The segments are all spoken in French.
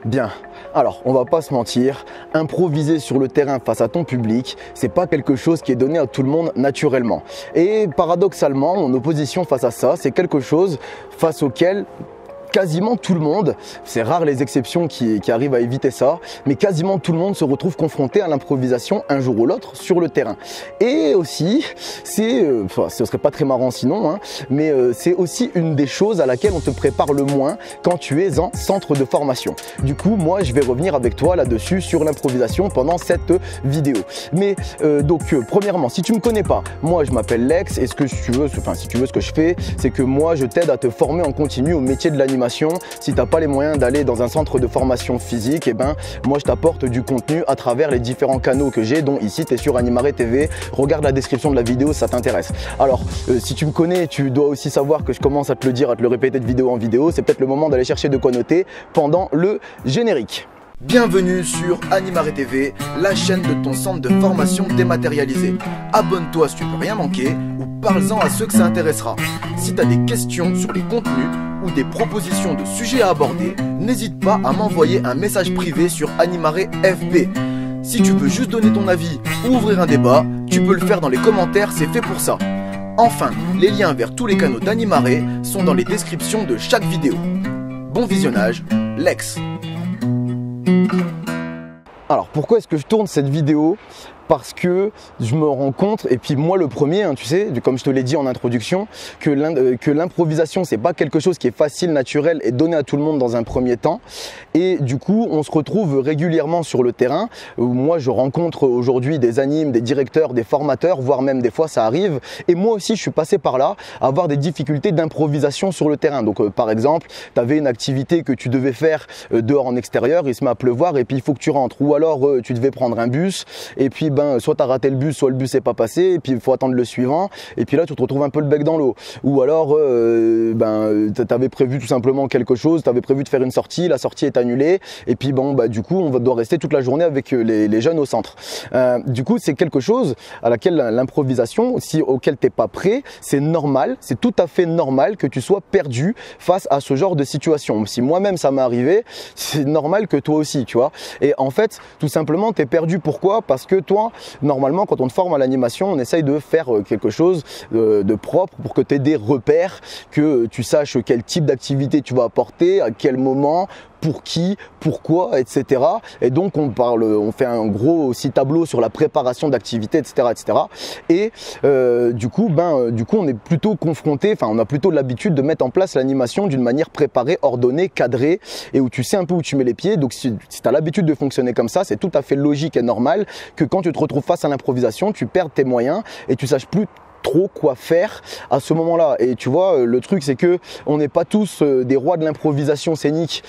Bien, alors on va pas se mentir, improviser sur le terrain face à ton public, c'est pas quelque chose qui est donné à tout le monde naturellement. Et paradoxalement, mon opposition face à ça, c'est quelque chose face auquel quasiment tout le monde, c'est rare les exceptions qui arrivent à éviter ça, mais quasiment tout le monde se retrouve confronté à l'improvisation un jour ou l'autre sur le terrain. Et aussi, ce serait pas très marrant sinon, hein, mais c'est aussi une des choses à laquelle on te prépare le moins quand tu es en centre de formation. Du coup, moi, je vais revenir avec toi là-dessus sur l'improvisation pendant cette vidéo. Mais premièrement, si tu me connais pas, moi, je m'appelle Lex et si tu veux, ce que je fais, c'est que moi, je t'aide à te former en continu au métier de l'animation. Si tu n'as pas les moyens d'aller dans un centre de formation physique, eh ben, moi je t'apporte du contenu à travers les différents canaux que j'ai, dont ici tu es sur Animare TV. Regarde la description de la vidéo si ça t'intéresse. Alors, si tu me connais, tu dois aussi savoir que je commence à te le dire, à te le répéter de vidéo en vidéo. C'est peut-être le moment d'aller chercher de quoi noter pendant le générique. Bienvenue sur Animare TV, la chaîne de ton centre de formation dématérialisé. Abonne-toi si tu peux rien manquer ou parle-en à ceux que ça intéressera. Si tu as des questions sur les contenus ou des propositions de sujets à aborder, n'hésite pas à m'envoyer un message privé sur Animare FB. Si tu veux juste donner ton avis ou ouvrir un débat, tu peux le faire dans les commentaires, c'est fait pour ça. Enfin, les liens vers tous les canaux d'Animare sont dans les descriptions de chaque vidéo. Bon visionnage, Lex. Alors pourquoi est-ce que je tourne cette vidéo? Parce que je me rends compte, et puis moi le premier, hein, tu sais, comme je te l'ai dit en introduction, que l'improvisation c'est pas quelque chose qui est facile, naturel et donné à tout le monde dans un premier temps. Et du coup, on se retrouve régulièrement sur le terrain. Moi, je rencontre aujourd'hui des animes, des directeurs, des formateurs, voire même des fois ça arrive. Et moi aussi, je suis passé par là, à avoir des difficultés d'improvisation sur le terrain. Donc par exemple, tu avais une activité que tu devais faire dehors en extérieur, il se met à pleuvoir et puis il faut que tu rentres. Ou alors tu devais prendre un bus et puis soit tu as raté le bus, soit le bus n'est pas passé, et puis il faut attendre le suivant, et puis là tu te retrouves un peu le bec dans l'eau. Ou alors tu avais prévu tout simplement quelque chose, tu avais prévu de faire une sortie, la sortie est annulée, et puis du coup on doit rester toute la journée avec les jeunes au centre. Du coup c'est quelque chose à laquelle l'improvisation, auquel tu n'es pas prêt, c'est normal, c'est tout à fait normal que tu sois perdu face à ce genre de situation. Si moi-même ça m'est arrivé, c'est normal que toi aussi, tu vois. Et en fait, tout simplement tu es perdu, pourquoi? Parce que toi, normalement, quand on te forme à l'animation, on essaye de faire quelque chose de propre pour que tu aies des repères, que tu saches quel type d'activité tu vas apporter, à quel moment, pour qui, pourquoi, etc. Et donc on fait un gros aussi tableau sur la préparation d'activités, etc., etc. Et du coup, on est plutôt confronté, on a plutôt l'habitude de mettre en place l'animation d'une manière préparée, ordonnée, cadrée, et où tu sais un peu où tu mets les pieds. Donc si tu as l'habitude de fonctionner comme ça, c'est tout à fait logique et normal que quand tu te retrouves face à l'improvisation, tu perds tes moyens et tu saches plus trop quoi faire à ce moment-là. Et tu vois, le truc c'est que on n'est pas tous des rois de l'improvisation scénique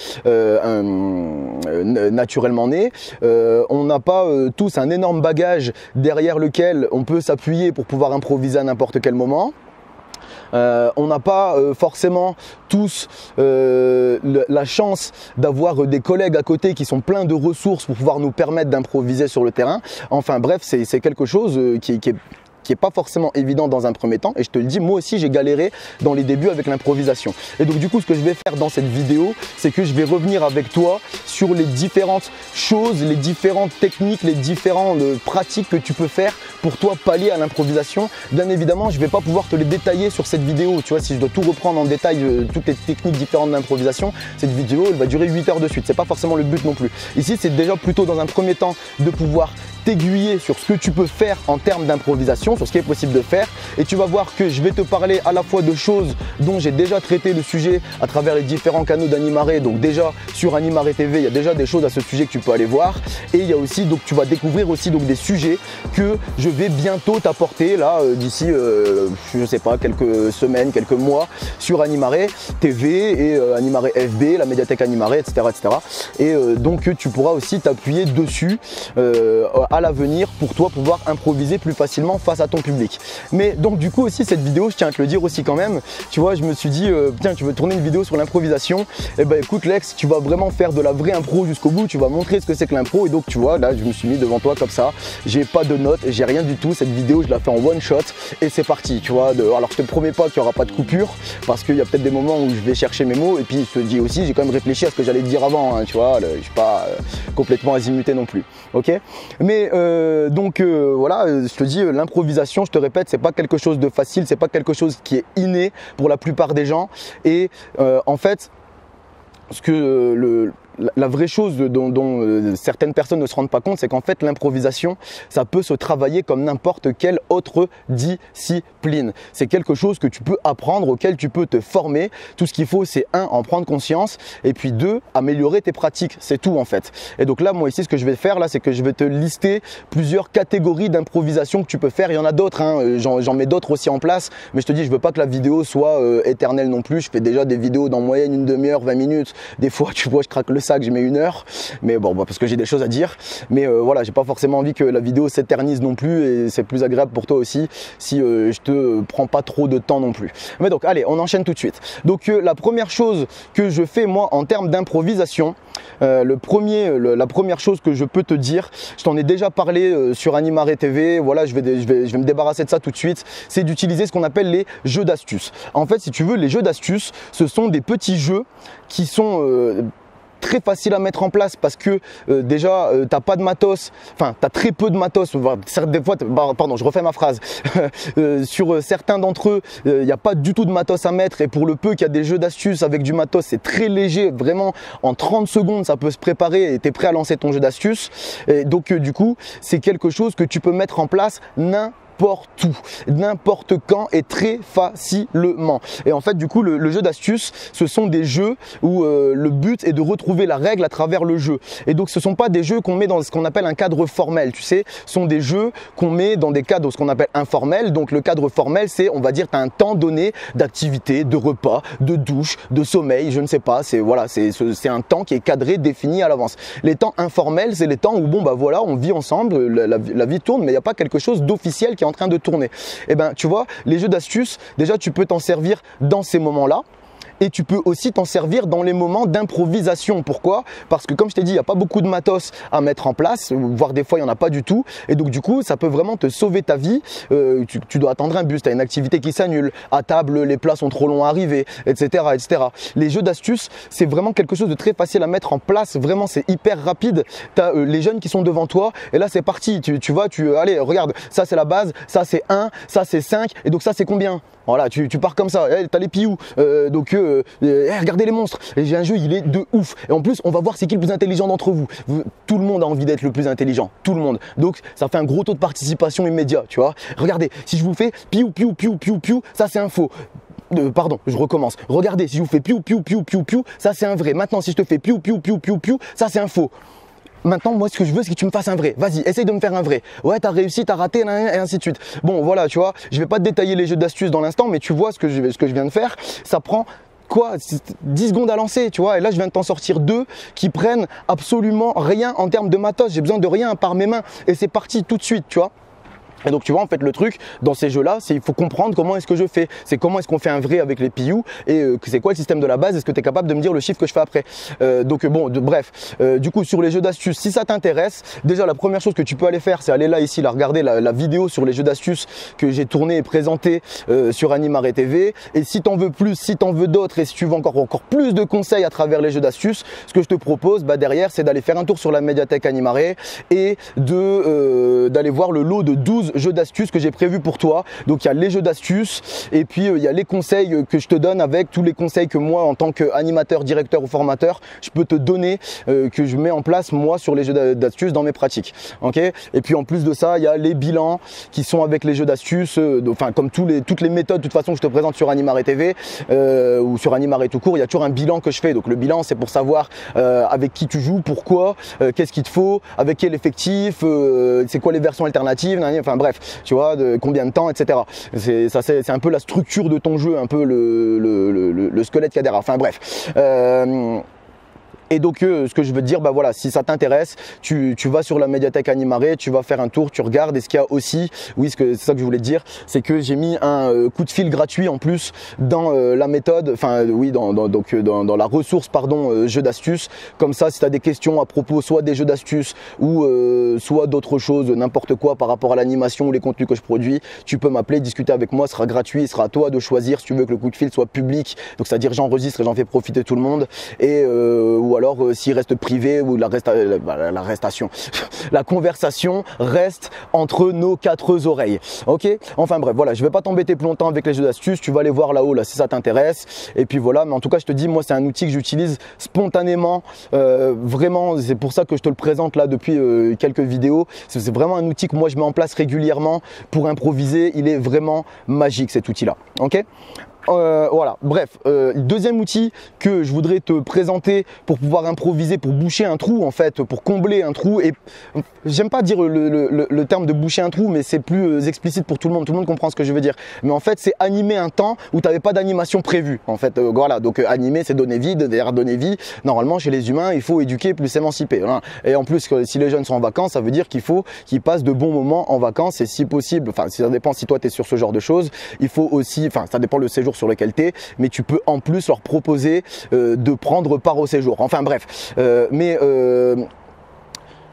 naturellement nés. On n'a pas tous un énorme bagage derrière lequel on peut s'appuyer pour pouvoir improviser à n'importe quel moment. On n'a pas forcément tous la chance d'avoir des collègues à côté qui sont pleins de ressources pour pouvoir nous permettre d'improviser sur le terrain. Enfin bref, c'est quelque chose qui est pas forcément évident dans un premier temps, et je te le dis, moi aussi j'ai galéré dans les débuts avec l'improvisation. Et donc du coup ce que je vais faire dans cette vidéo, c'est que je vais revenir avec toi sur les différentes choses, les différentes techniques, les différentes pratiques que tu peux faire pour toi pallier à l'improvisation. Bien évidemment, je vais pas pouvoir te les détailler sur cette vidéo, tu vois, si je dois tout reprendre en détail, toutes les techniques différentes d'improvisation, cette vidéo elle va durer 8 heures de suite, c'est pas forcément le but non plus. Ici c'est déjà plutôt dans un premier temps de pouvoir t'aiguiller sur ce que tu peux faire en termes d'improvisation, sur ce qui est possible de faire, et tu vas voir que je vais te parler à la fois de choses dont j'ai déjà traité le sujet à travers les différents canaux d'Animare. Donc déjà sur Animare TV, il y a déjà des choses à ce sujet que tu peux aller voir, et il y a aussi, donc tu vas découvrir aussi donc des sujets que je vais bientôt t'apporter là d'ici je sais pas, quelques semaines, quelques mois sur Animare TV et Animare FB, la médiathèque Animare, etc., etc. Et donc tu pourras aussi t'appuyer dessus à l'avenir pour toi pouvoir improviser plus facilement face à ton public. Mais donc du coup aussi cette vidéo, je tiens à te le dire aussi quand même, tu vois, je me suis dit tiens, tu veux tourner une vidéo sur l'improvisation, et ben écoute Lex, tu vas vraiment faire de la vraie impro jusqu'au bout, tu vas montrer ce que c'est que l'impro. Et donc tu vois, là je me suis mis devant toi comme ça, j'ai pas de notes, j'ai rien du tout, cette vidéo je la fais en one shot et c'est parti, tu vois. Alors je te promets pas qu'il n'y aura pas de coupure, parce qu'il y a peut-être des moments où je vais chercher mes mots, et puis je te dis aussi, j'ai quand même réfléchi à ce que j'allais te dire avant, hein, tu vois, je suis pas complètement azimuté non plus, ok. Mais voilà, je te dis, l'improvisation, je te répète, c'est pas quelque chose de facile, c'est pas quelque chose qui est inné pour la plupart des gens. Et en fait, ce que la vraie chose dont certaines personnes ne se rendent pas compte, c'est qu'en fait l'improvisation, ça peut se travailler comme n'importe quelle autre discipline. C'est quelque chose que tu peux apprendre, auquel tu peux te former. Tout ce qu'il faut, c'est un, en prendre conscience, et puis deux, améliorer tes pratiques. C'est tout en fait. Et donc là, moi ici, ce que je vais faire là, c'est que je vais te lister plusieurs catégories d'improvisation que tu peux faire. Il y en a d'autres, hein. J'en mets d'autres aussi en place, mais je te dis, je veux pas que la vidéo soit éternelle non plus. Je fais déjà des vidéos d'en moyenne une demi-heure, 20 minutes. Des fois, tu vois, je craque le sac, je mets 1 heure, mais bon, parce que j'ai des choses à dire. Mais voilà, j'ai pas forcément envie que la vidéo s'éternise non plus, et c'est plus agréable pour toi aussi si je te prends pas trop de temps non plus. Mais donc, allez, on enchaîne tout de suite. Donc, la première chose que je fais moi en termes d'improvisation, la première chose que je peux te dire, je t'en ai déjà parlé sur Animare TV, voilà, je vais me débarrasser de ça tout de suite, c'est d'utiliser ce qu'on appelle les jeux d'astuces. En fait, si tu veux, les jeux d'astuces, ce sont des petits jeux qui sont très facile à mettre en place, parce que déjà t'as pas de matos, enfin t'as très peu de matos, des fois, pardon, je refais ma phrase, sur certains d'entre eux il n'y a pas du tout de matos à mettre, et pour le peu qu'il y a des jeux d'astuces avec du matos, c'est très léger, vraiment en 30 secondes ça peut se préparer et tu es prêt à lancer ton jeu d'astuces. Et donc du coup c'est quelque chose que tu peux mettre en place n'importe où, n'importe quand et très facilement. Et en fait du coup le jeu d'astuces, ce sont des jeux où le but est de retrouver la règle à travers le jeu. Et donc ce sont pas des jeux qu'on met dans ce qu'on appelle un cadre formel, tu sais, ce sont des jeux qu'on met dans des cadres ce qu'on appelle informels. Donc le cadre formel, c'est, on va dire, tu as un temps donné d'activité, de repas, de douche, de sommeil, je ne sais pas, c'est voilà, c'est un temps qui est cadré, défini à l'avance. Les temps informels, c'est les temps où bon bah voilà, on vit ensemble, la vie tourne, mais il n'y a pas quelque chose d'officiel qui est en train de tourner. Et ben tu vois, les jeux d'astuces, déjà tu peux t'en servir dans ces moments-là. Et tu peux aussi t'en servir dans les moments d'improvisation. Pourquoi? Parce que comme je t'ai dit, il n'y a pas beaucoup de matos à mettre en place, voire des fois il n'y en a pas du tout. Et donc du coup, ça peut vraiment te sauver ta vie. Tu dois attendre un bus, tu as une activité qui s'annule, à table les plats sont trop longs à arriver, etc. etc. Les jeux d'astuces, c'est vraiment quelque chose de très facile à mettre en place. Vraiment, c'est hyper rapide. Tu as les jeunes qui sont devant toi et là c'est parti. Tu vois, allez, regarde, ça c'est la base, ça c'est 1, ça c'est 5, et donc ça c'est combien? Voilà, tu pars comme ça, t'as les pious, regardez les monstres, j'ai un jeu, il est de ouf. Et en plus, on va voir c'est qui le plus intelligent d'entre vous. Tout le monde a envie d'être le plus intelligent, tout le monde. Donc ça fait un gros taux de participation immédiat, tu vois. Regardez, si je vous fais piou, piou, piou, piou, piou, ça c'est un faux. Pardon, je recommence. Regardez, si je vous fais piou, piou, piou, piou, piou, ça c'est un vrai. Maintenant, si je te fais piou, piou, piou, piou, piou, ça c'est un faux. Maintenant, moi, ce que je veux, c'est que tu me fasses un vrai. Vas-y, essaye de me faire un vrai. Ouais, t'as réussi, t'as raté, et ainsi de suite. Bon, voilà, tu vois, je vais pas te détailler les jeux d'astuces dans l'instant, mais tu vois ce que je viens de faire. Ça prend quoi, 10 secondes à lancer, tu vois. Et là, je viens de t'en sortir 2 qui prennent absolument rien en termes de matos. J'ai besoin de rien à part mes mains. Et c'est parti tout de suite, tu vois. Et donc tu vois, en fait le truc dans ces jeux là, c'est il faut comprendre comment est-ce que je fais, c'est comment est-ce qu'on fait un vrai avec les pious, et c'est quoi le système de la base, est-ce que tu es capable de me dire le chiffre que je fais après. Bref, du coup sur les jeux d'astuces, si ça t'intéresse, déjà la première chose que tu peux aller faire, c'est aller là ici, regarder la vidéo sur les jeux d'astuces que j'ai tourné et présenté sur Animare TV. Et si t'en veux plus, si t'en veux d'autres, et si tu veux encore plus de conseils à travers les jeux d'astuces, ce que je te propose derrière, c'est d'aller faire un tour sur la médiathèque Animare et d'aller voir le lot de 12 jeux d'astuces que j'ai prévu pour toi. Donc il y a les jeux d'astuces, et puis il y a les conseils que je te donne, avec tous les conseils que moi en tant qu'animateur, directeur ou formateur, je peux te donner, que je mets en place moi sur les jeux d'astuces dans mes pratiques. Ok. Et puis en plus de ça, il y a les bilans qui sont avec les jeux d'astuces, enfin comme toutes les méthodes de toute façon que je te présente sur Animare TV ou sur Animare tout court, il y a toujours un bilan que je fais. Donc le bilan, c'est pour savoir avec qui tu joues, pourquoi, qu'est-ce qu'il te faut, avec quel effectif, c'est quoi les versions alternatives, enfin bref, tu vois, combien de temps, etc. C'est un peu la structure de ton jeu, un peu le squelette qu'il y a derrière. Enfin bref. Et donc ce que je veux te dire, bah voilà, si ça t'intéresse, tu vas sur la médiathèque Animaré, tu vas faire un tour, tu regardes. Et ce qu'il y a aussi, oui, c'est ça que je voulais te dire, c'est que j'ai mis un coup de fil gratuit en plus dans la méthode, enfin oui, dans la ressource, pardon, jeu d'astuces. Comme ça, si tu as des questions à propos soit des jeux d'astuces ou soit d'autres choses, n'importe quoi par rapport à l'animation ou les contenus que je produis, tu peux m'appeler, discuter avec moi, ce sera gratuit, il sera à toi de choisir si tu veux que le coup de fil soit public, donc c'est-à-dire j'enregistre et j'en fais profiter tout le monde, et ou alors s'il reste privé, ou la conversation reste entre nos quatre oreilles. Ok, enfin bref, voilà, je vais pas t'embêter plus longtemps avec les jeux d'astuces, tu vas aller voir là-haut là si ça t'intéresse, et puis voilà. Mais en tout cas, je te dis, moi c'est un outil que j'utilise spontanément, vraiment, c'est pour ça que je te le présente là depuis quelques vidéos. C'est vraiment un outil que moi je mets en place régulièrement pour improviser. Il est vraiment magique cet outil là. Ok. Voilà, bref, deuxième outil que je voudrais te présenter pour pouvoir improviser, pour boucher un trou en fait, pour combler un trou. Et j'aime pas dire le terme de boucher un trou, mais c'est plus explicite pour tout le monde comprend ce que je veux dire. Mais en fait, c'est animer un temps où tu n'avais pas d'animation prévue. En fait, voilà, donc animer, c'est donner vie, derrière donner vie. Normalement, chez les humains, il faut éduquer plus s'émanciper. Voilà. Et en plus, si les jeunes sont en vacances, ça veut dire qu'il faut qu'ils passent de bons moments en vacances. Et si possible, enfin, ça dépend si toi tu es sur ce genre de choses, il faut aussi, enfin, ça dépend le séjour sur lequel tu es, mais tu peux en plus leur proposer de prendre part au séjour. Enfin bref,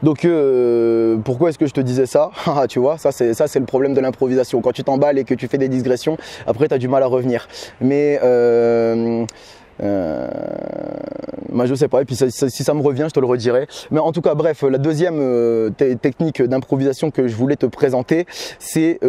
donc pourquoi est-ce que je te disais ça? Tu vois, ça c'est le problème de l'improvisation. Quand tu t'emballes et que tu fais des digressions, après tu as du mal à revenir. Mais moi je sais pas, et puis si ça me revient je te le redirai. Mais en tout cas bref, la deuxième technique d'improvisation que je voulais te présenter, c'est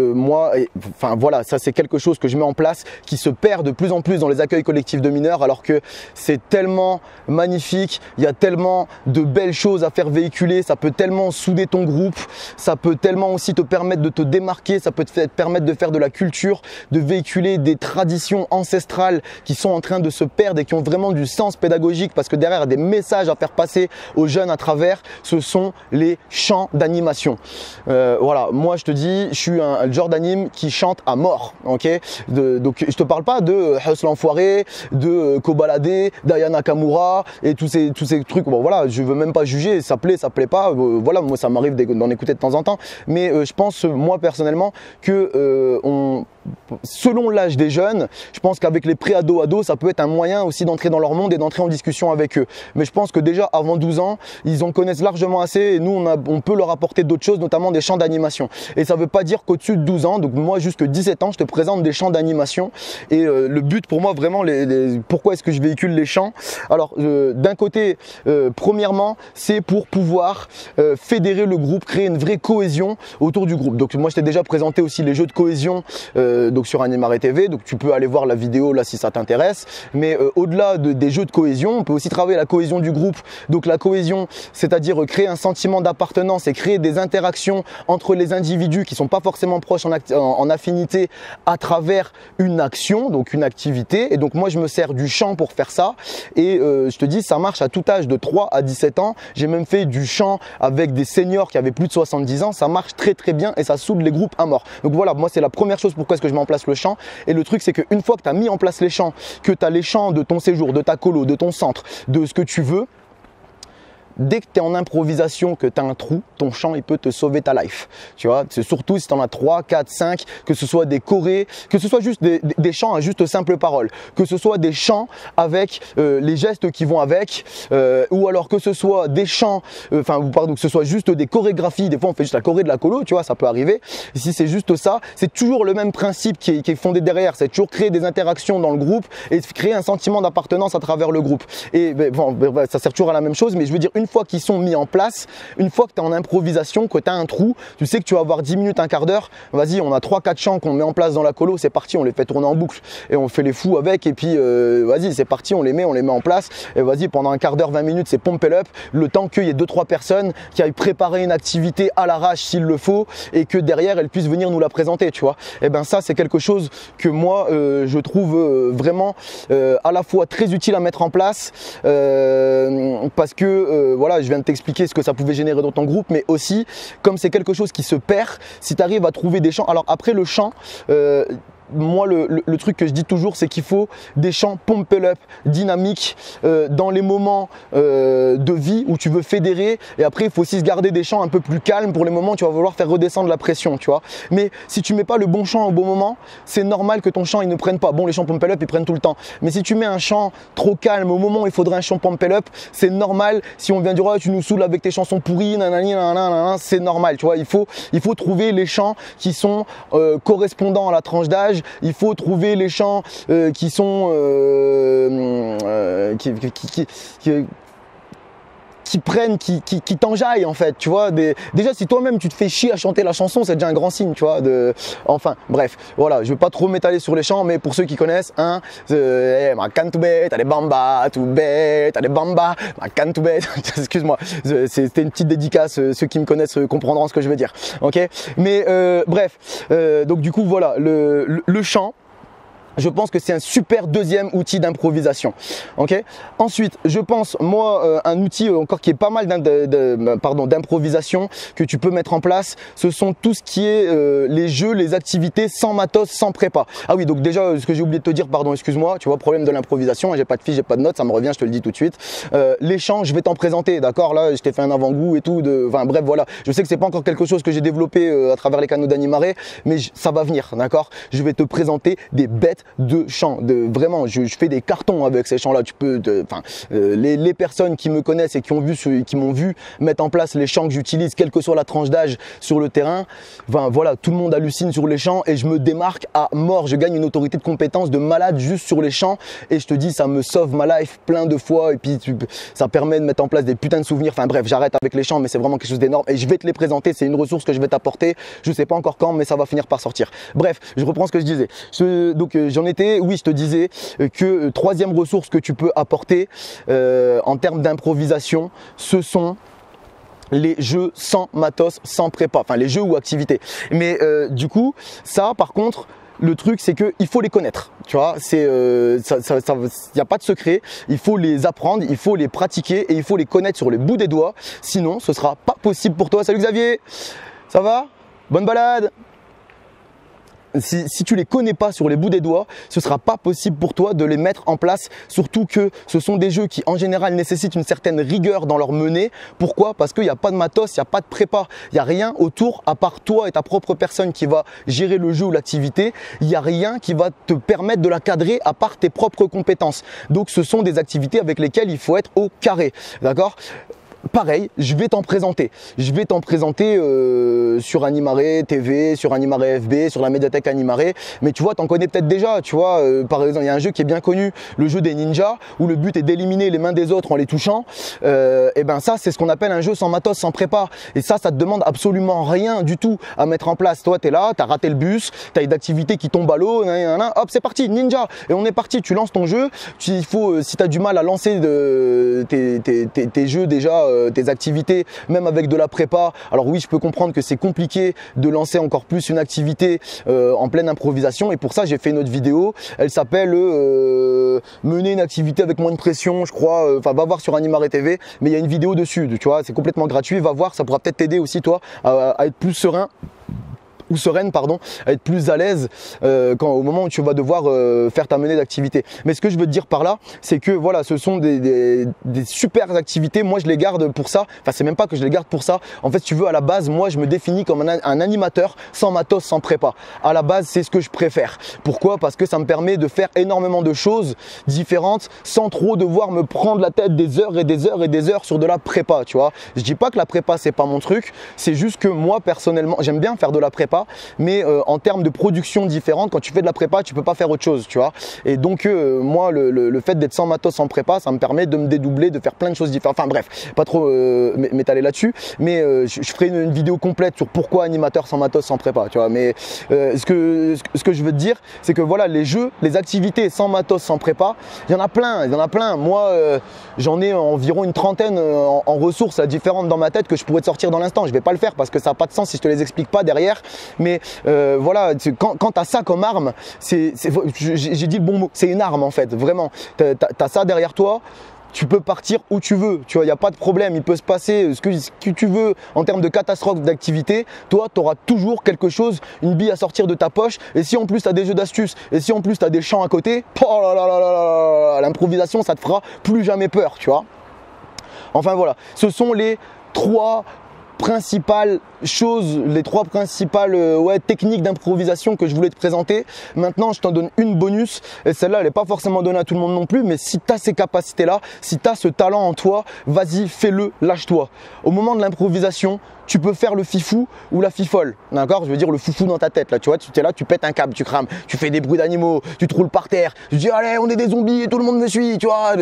enfin voilà, ça c'est quelque chose que je mets en place qui se perd de plus en plus dans les accueils collectifs de mineurs, alors que c'est tellement magnifique, il y a tellement de belles choses à faire véhiculer, ça peut tellement souder ton groupe, ça peut tellement aussi te permettre de te démarquer, ça peut te permettre de faire de la culture, de véhiculer des traditions ancestrales qui sont en train de se perdre et qui ont vraiment du sens pédagogique, parce que derrière il y a des messages à faire passer aux jeunes à travers. Ce sont les chants d'animation. Voilà, moi je te dis, je suis un genre d'anime qui chante à mort. Ok, donc je te parle pas de Huss l'enfoiré, de Kobalade, d'Aya Nakamura et tous ces trucs. Bon voilà, je veux même pas juger, ça plaît pas. Voilà, moi ça m'arrive d'en écouter de temps en temps, mais je pense moi personnellement que selon l'âge des jeunes, je pense qu'avec les pré-ados, ça peut être un moyen aussi d'entrer dans leur monde et d'entrer en discussion avec eux. Mais je pense que déjà avant 12 ans, ils en connaissent largement assez, et nous on peut leur apporter d'autres choses, notamment des chants d'animation. Et ça ne veut pas dire qu'au-dessus de 12 ans, donc moi jusque 17 ans, je te présente des chants d'animation. Et le but pour moi vraiment, pourquoi est-ce que je véhicule les chants? Alors d'un côté, premièrement, c'est pour pouvoir fédérer le groupe, créer une vraie cohésion autour du groupe. Donc moi je t'ai déjà présenté aussi les jeux de cohésion donc sur Animaré TV, donc tu peux aller voir la vidéo là si ça t'intéresse. Mais au-delà des jeux de cohésion, on peut aussi travailler la cohésion du groupe. Donc la cohésion, c'est-à-dire créer un sentiment d'appartenance et créer des interactions entre les individus qui sont pas forcément proches en affinité à travers une action, donc une activité. Et donc moi je me sers du chant pour faire ça, et je te dis ça marche à tout âge, de 3 à 17 ans. J'ai même fait du chant avec des seniors qui avaient plus de 70 ans, ça marche très très bien et ça soude les groupes à mort. Donc voilà, moi c'est la première chose pourquoi est-ce que je mets en place le chant. Et le truc c'est qu'une fois que tu as mis en place les chants, que tu as les chants de ton séjour, de ta colo, de ton centre, de ce que tu veux, dès que tu es en improvisation, que tu as un trou, ton chant il peut te sauver ta life. Tu vois, c'est surtout si tu en as 3, 4, 5, que ce soit des chorés, que ce soit juste des chants à juste simples paroles, que ce soit des chants avec les gestes qui vont avec, ou alors que ce soit des chants, pardon, que ce soit juste des chorégraphies. Des fois on fait juste la choré de la colo, tu vois, ça peut arriver. Et si c'est juste ça, c'est toujours le même principe qui est fondé derrière, c'est toujours créer des interactions dans le groupe et créer un sentiment d'appartenance à travers le groupe. Et bon, ça sert toujours à la même chose, mais je veux dire, une fois qu'ils sont mis en place, une fois que tu es en improvisation, que tu as un trou, tu sais que tu vas avoir 10 minutes, un quart d'heure, vas-y, on a 3-4 chants qu'on met en place dans la colo, c'est parti, on les fait tourner en boucle et on fait les fous avec, et puis vas-y, c'est parti, on les met en place, et vas-y, pendant un quart d'heure, 20 minutes, c'est pump it up, le temps qu'il y ait 2-3 personnes qui aillent préparer une activité à l'arrache s'il le faut, et que derrière, elles puissent venir nous la présenter, tu vois. Et ben ça, c'est quelque chose que moi, je trouve vraiment à la fois très utile à mettre en place, parce que voilà, je viens de t'expliquer ce que ça pouvait générer dans ton groupe, mais aussi comme c'est quelque chose qui se perd, si tu arrives à trouver des chants. Alors après le chant, moi, le truc que je dis toujours, c'est qu'il faut des champs pump up, dynamiques, dans les moments de vie où tu veux fédérer. Et après, il faut aussi se garder des champs un peu plus calmes pour les moments où tu vas vouloir faire redescendre la pression, tu vois. Mais si tu mets pas le bon champ au bon moment, c'est normal que ton champ il ne prenne pas. Bon, les champs pump up, ils prennent tout le temps. Mais si tu mets un champ trop calme au moment où il faudrait un champ pump up, c'est normal. Si on vient dire, oh, tu nous saoules avec tes chansons pourries, nanani, nanana, c'est normal, tu vois. Il faut trouver les chants qui sont correspondants à la tranche d'âge. Il faut trouver les chants qui sont qui prennent, qui t'enjaillent en fait, tu vois. Déjà, si toi-même tu te fais chier à chanter la chanson, c'est déjà un grand signe, tu vois. Enfin, bref, voilà, je vais pas trop m'étaler sur les chants, mais pour ceux qui connaissent, hein, ma canne tout bête, t'as des bambas, tout bête, t'as des bambas, ma canne tout bête. Excuse-moi, c'était une petite dédicace, ceux qui me connaissent comprendront ce que je veux dire, ok. Mais bref, donc du coup, voilà, le chant. Je pense que c'est un super deuxième outil d'improvisation. Ok. Ensuite, je pense, moi, un outil encore qui est pas mal d'improvisation que tu peux mettre en place, ce sont tout ce qui est les jeux, les activités sans matos, sans prépa. Ah oui, donc déjà, ce que j'ai oublié de te dire, pardon, excuse-moi, tu vois, problème de l'improvisation, j'ai pas de fiche, j'ai pas de notes, ça me revient, je te le dis tout de suite. Les chants, je vais t'en présenter, d'accord. Là, je t'ai fait un avant-goût et tout. Enfin bref, voilà. Je sais que c'est pas encore quelque chose que j'ai développé à travers les canaux d'Animaré, mais ça va venir, d'accord. Je vais te présenter des bêtes de chants, vraiment, je fais des cartons avec ces chants là. Tu peux, les personnes qui me connaissent et qui m'ont vu mettre en place les chants que j'utilise, quelle que soit la tranche d'âge sur le terrain, enfin, voilà, tout le monde hallucine sur les chants et je me démarque à mort. Je gagne une autorité de compétence de malade juste sur les chants et je te dis, ça me sauve ma life plein de fois et puis ça permet de mettre en place des putains de souvenirs. Enfin bref, j'arrête avec les chants, mais c'est vraiment quelque chose d'énorme et je vais te les présenter. C'est une ressource que je vais t'apporter. Je sais pas encore quand, mais ça va finir par sortir. Bref, je reprends ce que je disais. Donc j'en étais. Oui, je te disais que troisième ressource que tu peux apporter en termes d'improvisation, ce sont les jeux sans matos, sans prépa, enfin les jeux ou activités. Mais du coup, ça par contre, le truc c'est que il faut les connaître, tu vois, il n'y a pas de secret, il faut les apprendre, il faut les pratiquer et il faut les connaître sur les bouts des doigts, sinon ce sera pas possible pour toi. Salut Xavier, ça va? Bonne balade. Si tu les connais pas sur les bouts des doigts, ce sera pas possible pour toi de les mettre en place, surtout que ce sont des jeux qui en général nécessitent une certaine rigueur dans leur menée. Pourquoi? Parce qu'il n'y a pas de matos, il n'y a pas de prépa, il n'y a rien autour à part toi et ta propre personne qui va gérer le jeu ou l'activité. Il n'y a rien qui va te permettre de la cadrer à part tes propres compétences. Donc ce sont des activités avec lesquelles il faut être au carré, d'accord? Pareil, je vais t'en présenter. Je vais t'en présenter sur Animaré TV, sur Animaré FB, sur la médiathèque Animaré. Mais tu vois, t'en connais peut-être déjà. Tu vois, par exemple, il y a un jeu qui est bien connu, le jeu des ninjas, où le but est d'éliminer les mains des autres en les touchant. Et ben ça, c'est ce qu'on appelle un jeu sans matos, sans prépa. Et ça te demande absolument rien du tout à mettre en place. Toi, t'es là, t'as raté le bus, t'as une activité qui tombe à l'eau, hop, c'est parti, ninja. Et on est parti. Tu lances ton jeu. Il faut, si t'as du mal à lancer tes jeux déjà. Tes activités, même avec de la prépa. Alors oui, je peux comprendre que c'est compliqué de lancer encore plus une activité en pleine improvisation et pour ça j'ai fait une autre vidéo. Elle s'appelle mener une activité avec moins de pression, je crois. Enfin, va voir sur Animaré TV, mais il y a une vidéo dessus. Tu vois, c'est complètement gratuit. Va voir, ça pourra peut-être t'aider aussi toi à être plus serein. Ou sereine, pardon, à être plus à l'aise au moment où tu vas devoir faire ta menée d'activité. Mais ce que je veux te dire par là, c'est que voilà, ce sont des super activités. Moi, je les garde pour ça. Enfin, c'est même pas que je les garde pour ça. En fait, si tu veux, à la base, moi, je me définis comme un animateur sans matos, sans prépa. À la base, c'est ce que je préfère. Pourquoi? Parce que ça me permet de faire énormément de choses différentes sans trop devoir me prendre la tête des heures et des heures et des heures sur de la prépa, tu vois. Je dis pas que la prépa, c'est pas mon truc. C'est juste que moi, personnellement, j'aime bien faire de la prépa. Mais en termes de production différente, quand tu fais de la prépa, tu peux pas faire autre chose, tu vois. Et donc moi, le fait d'être sans matos, sans prépa, ça me permet de me dédoubler, de faire plein de choses différentes. Enfin bref, pas trop m'étaler là-dessus. Mais je ferai une vidéo complète sur pourquoi animateur sans matos, sans prépa, tu vois. Mais ce que je veux te dire, c'est que voilà, les jeux, les activités sans matos, sans prépa, il y en a plein, il y en a plein. Moi, j'en ai environ une trentaine en ressources différentes dans ma tête que je pourrais te sortir dans l'instant. Je vais pas le faire parce que ça n'a pas de sens si je te les explique pas derrière. Mais voilà, quand tu as ça comme arme, j'ai dit le bon mot, c'est une arme en fait, vraiment. Tu as ça derrière toi. tu peux partir où tu veux, tu vois, il n'y a pas de problème, il peut se passer ce que tu veux en termes de catastrophe d'activité, toi tu auras toujours quelque chose, une bille à sortir de ta poche, et si en plus tu as des jeux d'astuces, et si en plus tu as des chants à côté, oh là là là là là, l'improvisation ça te fera plus jamais peur, tu vois. Enfin voilà, ce sont les trois principales choses, les trois principales techniques d'improvisation que je voulais te présenter. Maintenant, je t'en donne une bonus, et celle-là, elle n'est pas forcément donnée à tout le monde non plus, mais si tu as ces capacités-là, si tu as ce talent en toi, vas-y, fais-le, lâche-toi. Au moment de l'improvisation, tu peux faire le fifou ou la fifole, d'accord? Je veux dire le foufou dans ta tête, là, tu vois, tu es là, tu pètes un câble, tu crames, tu fais des bruits d'animaux, tu te roules par terre, tu dis allez, on est des zombies et tout le monde me suit, tu vois,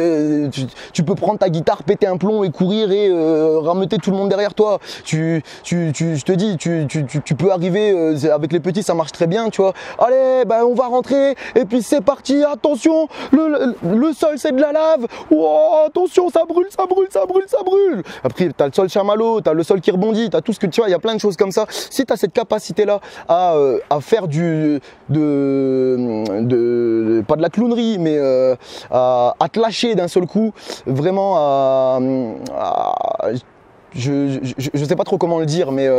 tu peux prendre ta guitare, péter un plomb et courir et rameuter tout le monde derrière toi. Je te dis, tu peux arriver avec les petits, ça marche très bien, tu vois. Allez, ben on va rentrer et puis c'est parti, attention, le sol c'est de la lave, oh, attention, ça brûle, ça brûle, ça brûle, ça brûle. Après, tu as le sol chamallow, tu as le sol qui rebondit, tu as tout ce que tu vois, il y a plein de choses comme ça. Si tu as cette capacité-là à faire pas de la clownerie, mais à te lâcher d'un seul coup, vraiment je sais pas trop comment le dire, mais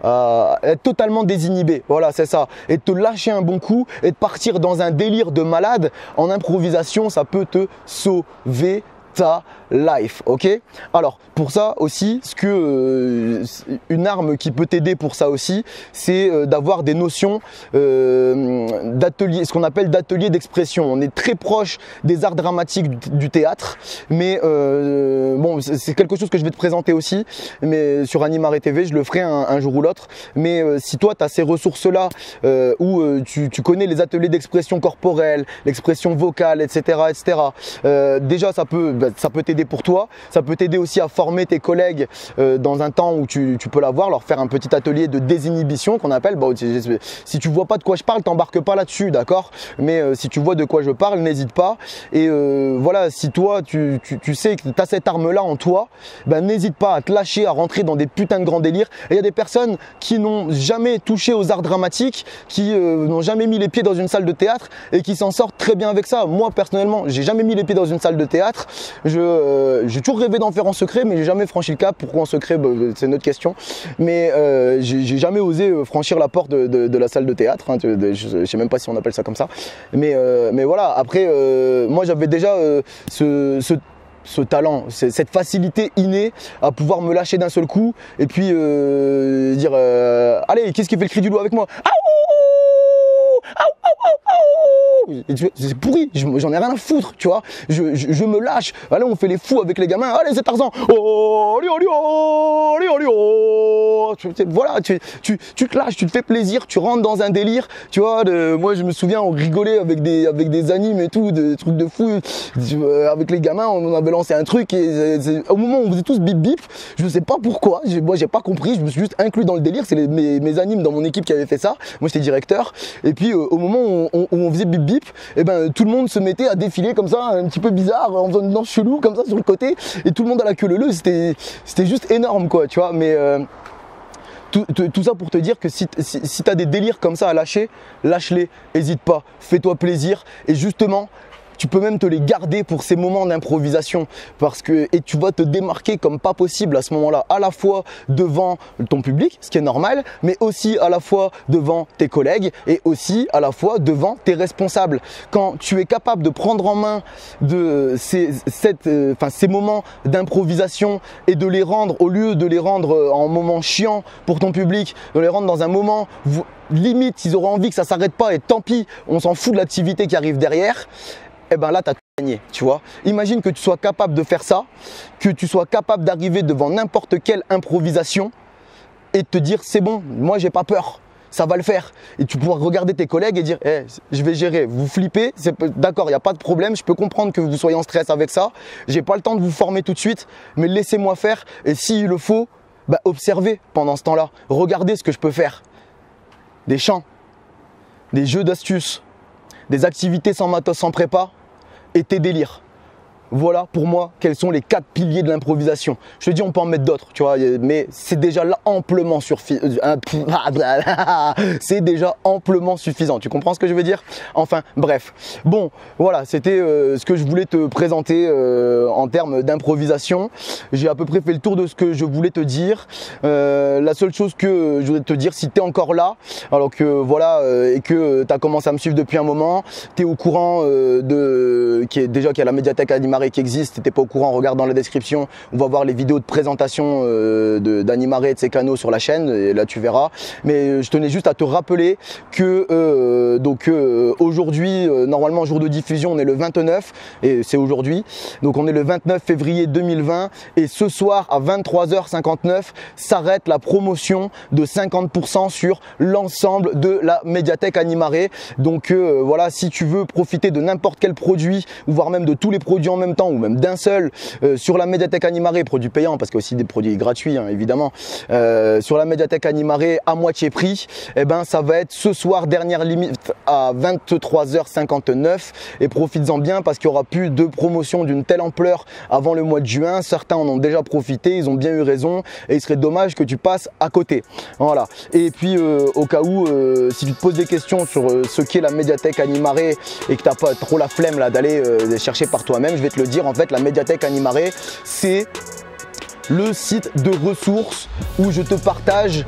être totalement désinhibé, voilà, c'est ça, et te lâcher un bon coup et de partir dans un délire de malade en improvisation, ça peut te sauver ta life, ok? Alors pour ça aussi, une arme qui peut t'aider pour ça aussi, c'est d'avoir des notions d'atelier, ce qu'on appelle d'atelier d'expression. On est très proche des arts dramatiques du théâtre, mais bon, c'est quelque chose que je vais te présenter aussi, mais sur Animare TV, je le ferai un jour ou l'autre. Mais si toi tu as ces ressources-là, où tu connais les ateliers d'expression corporelle, l'expression vocale, etc., déjà ça peut t'aider pour toi, ça peut t'aider aussi à former tes collègues dans un temps où tu peux l'avoir, leur faire un petit atelier de désinhibition qu'on appelle. Bon, si tu vois pas de quoi je parle, t'embarques pas là-dessus, d'accord? Mais si tu vois de quoi je parle, n'hésite pas. Et voilà, si toi tu sais que tu as cette arme-là en toi, ben n'hésite pas à te lâcher, à rentrer dans des putains de grands délires. Et il y a des personnes qui n'ont jamais touché aux arts dramatiques, qui n'ont jamais mis les pieds dans une salle de théâtre et qui s'en sortent très bien avec ça. Moi personnellement, j'ai jamais mis les pieds dans une salle de théâtre. J'ai toujours rêvé d'en faire en secret, mais j'ai jamais franchi le cap. Pourquoi en secret, c'est une autre question. Mais j'ai jamais osé franchir la porte de la salle de théâtre. Hein, je sais même pas si on appelle ça comme ça. Mais voilà, après, moi j'avais déjà ce talent, cette facilité innée à pouvoir me lâcher d'un seul coup et puis dire allez, qu'est-ce qui fait le cri du loup avec moi? C'est pourri, j'en ai rien à foutre, tu vois. Je me lâche. Allez, on fait les fous avec les gamins. Allez, c'est Tarzan. Oh, voilà, tu te lâches, tu te fais plaisir, tu rentres dans un délire. Tu vois, moi je me souviens, on rigolait avec des animes et tout, des trucs de fou. Avec les gamins, on avait lancé un truc et au moment où on faisait tous bip bip, je sais pas pourquoi. Moi, j'ai pas compris. Je me suis juste inclus dans le délire. C'est mes animes dans mon équipe qui avaient fait ça. Moi, j'étais directeur. Et puis au moment où on faisait bip bip, et ben tout le monde se mettait à défiler comme ça, un petit peu bizarre, en faisant une danse chelou comme ça sur le côté, et tout le monde à la queue leu. C'était juste énorme, quoi, tu vois. Mais tout ça pour te dire que si tu as des délires comme ça à lâcher, lâche-les, hésite pas, fais-toi plaisir, et justement tu peux même te les garder pour ces moments d'improvisation et tu vas te démarquer comme pas possible à ce moment-là, à la fois devant ton public, ce qui est normal, mais aussi à la fois devant tes collègues et aussi à la fois devant tes responsables. Quand tu es capable de prendre en main ces moments d'improvisation et de les rendre, au lieu de les rendre en moments chiants pour ton public, de les rendre dans un moment limite, ils auront envie que ça s'arrête pas et tant pis, on s'en fout de l'activité qui arrive derrière. Et ben là, tu as tout gagné, tu vois. Imagine que tu sois capable de faire ça, que tu sois capable d'arriver devant n'importe quelle improvisation et te dire c'est bon, moi j'ai pas peur, ça va le faire. Et tu pourras regarder tes collègues et dire hey, je vais gérer, vous flippez, d'accord, il n'y a pas de problème, je peux comprendre que vous soyez en stress avec ça, j'ai pas le temps de vous former tout de suite, mais laissez-moi faire et s'il le faut, bah, observez pendant ce temps-là, regardez ce que je peux faire. Des chants, des jeux d'astuces, des activités sans matos, sans prépa, et tes délires. voilà pour moi quels sont les 4 piliers de l'improvisation. Je te dis, on peut en mettre d'autres, tu vois, mais c'est déjà là amplement c'est déjà amplement suffisant. Tu comprends ce que je veux dire? Enfin, bref. Bon, voilà, c'était ce que je voulais te présenter en termes d'improvisation. J'ai à peu près fait le tour de ce que je voulais te dire. La seule chose que je voudrais te dire, si tu es encore là, alors que voilà, et que tu as commencé à me suivre depuis un moment, tu es au courant qu'il y a la médiathèque Animaré qui existe. Si tu n'es pas au courant, regarde dans la description, on va voir les vidéos de présentation d'Animaré et de ses canaux sur la chaîne, et là tu verras. Mais je tenais juste à te rappeler que aujourd'hui, normalement jour de diffusion, on est le 29, et c'est aujourd'hui, donc on est le 29 février 2020, et ce soir à 23h59 s'arrête la promotion de 50% sur l'ensemble de la médiathèque Animaré. Donc voilà, si tu veux profiter de n'importe quel produit, ou voire même de tous les produits en même temps, ou même d'un seul sur la médiathèque Animaré, produits payants parce qu'il y a aussi des produits gratuits hein, évidemment, sur la médiathèque Animaré à moitié prix, et ben ça va être ce soir, dernière limite à 23h59, et profites-en bien parce qu'il n'y aura plus de promotion d'une telle ampleur avant le mois de juin. Certains en ont déjà profité, ils ont bien eu raison, et il serait dommage que tu passes à côté. Voilà. Et puis au cas où si tu te poses des questions sur ce qu'est la médiathèque Animaré et que tu n'as pas trop la flemme là d'aller chercher par toi-même, je vais te le dire. En fait, la médiathèque Animaré, c'est le site de ressources où je te partage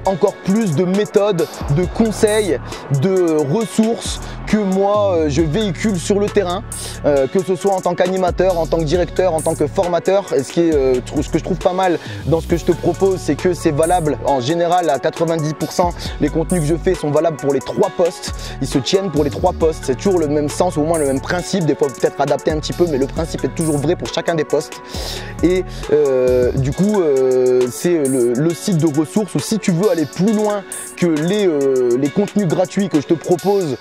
encore plus de méthodes, de conseils, de ressources que moi je véhicule sur le terrain, que ce soit en tant qu'animateur, en tant que directeur, en tant que formateur. Et ce que je trouve pas mal dans ce que je te propose, c'est que c'est valable en général à 90%. Les contenus que je fais sont valables pour les 3 postes. Ils se tiennent pour les 3 postes. C'est toujours le même sens, ou au moins le même principe. Des fois peut-être adapté un petit peu, mais le principe est toujours vrai pour chacun des postes. Et du coup, c'est le site de ressources où si tu veux aller plus loin que les contenus gratuits que je te propose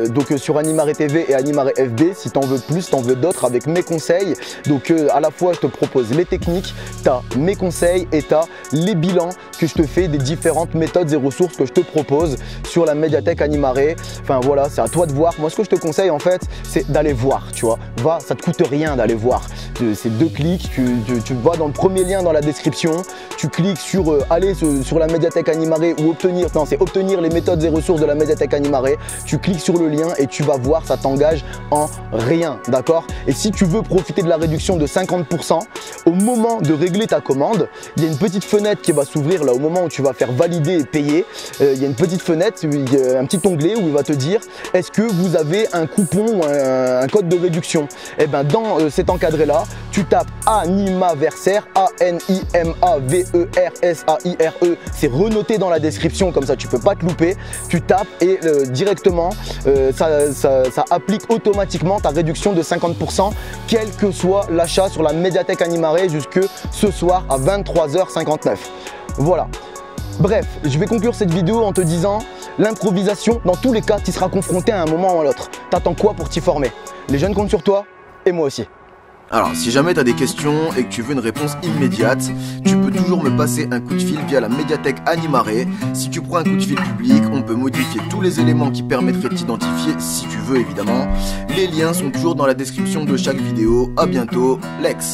donc sur Animaré TV et Animaré FB, si tu en veux plus, tu en veux d'autres avec mes conseils. Donc à la fois je te propose les techniques, tu as mes conseils et tu as les bilans que je te fais des différentes méthodes et ressources que je te propose sur la médiathèque Animaré. Enfin voilà, c'est à toi de voir. Moi ce que je te conseille en fait, c'est d'aller voir, tu vois. Va, ça te coûte rien d'aller voir. C'est 2 clics, tu vas dans le premier lien dans la description, tu cliques sur aller sur la médiathèque Animaré ou obtenir, non c'est obtenir les méthodes et ressources de la médiathèque Animaré, tu cliques sur le lien et tu vas voir, ça t'engage en rien, d'accord? Et si tu veux profiter de la réduction de 50%, au moment de régler ta commande, il y a une petite fenêtre qui va s'ouvrir là au moment où tu vas faire valider et payer. Il y a une petite fenêtre, un petit onglet où il va te dire est-ce que vous avez un coupon ou un code de réduction? Et ben dans cet encadré là, tu tapes Animaversaire, A-N-I-M-A-V-E-R-S-A-I-R-E, c'est renoté dans la description, comme ça tu peux pas te louper. Tu tapes et directement ça applique automatiquement ta réduction de 50%, quel que soit l'achat sur la médiathèque Animaré jusque ce soir à 23h59. Voilà. Bref, je vais conclure cette vidéo en te disant l'improvisation, dans tous les cas, tu seras confronté à un moment ou à l'autre. T'attends quoi pour t'y former? Les jeunes comptent sur toi et moi aussi. Alors, si jamais tu as des questions et que tu veux une réponse immédiate, tu peux toujours me passer un coup de fil via la médiathèque Animaré. Si tu prends un coup de fil public, on peut modifier tous les éléments qui permettraient de t'identifier, si tu veux évidemment. Les liens sont toujours dans la description de chaque vidéo. À bientôt, Lex.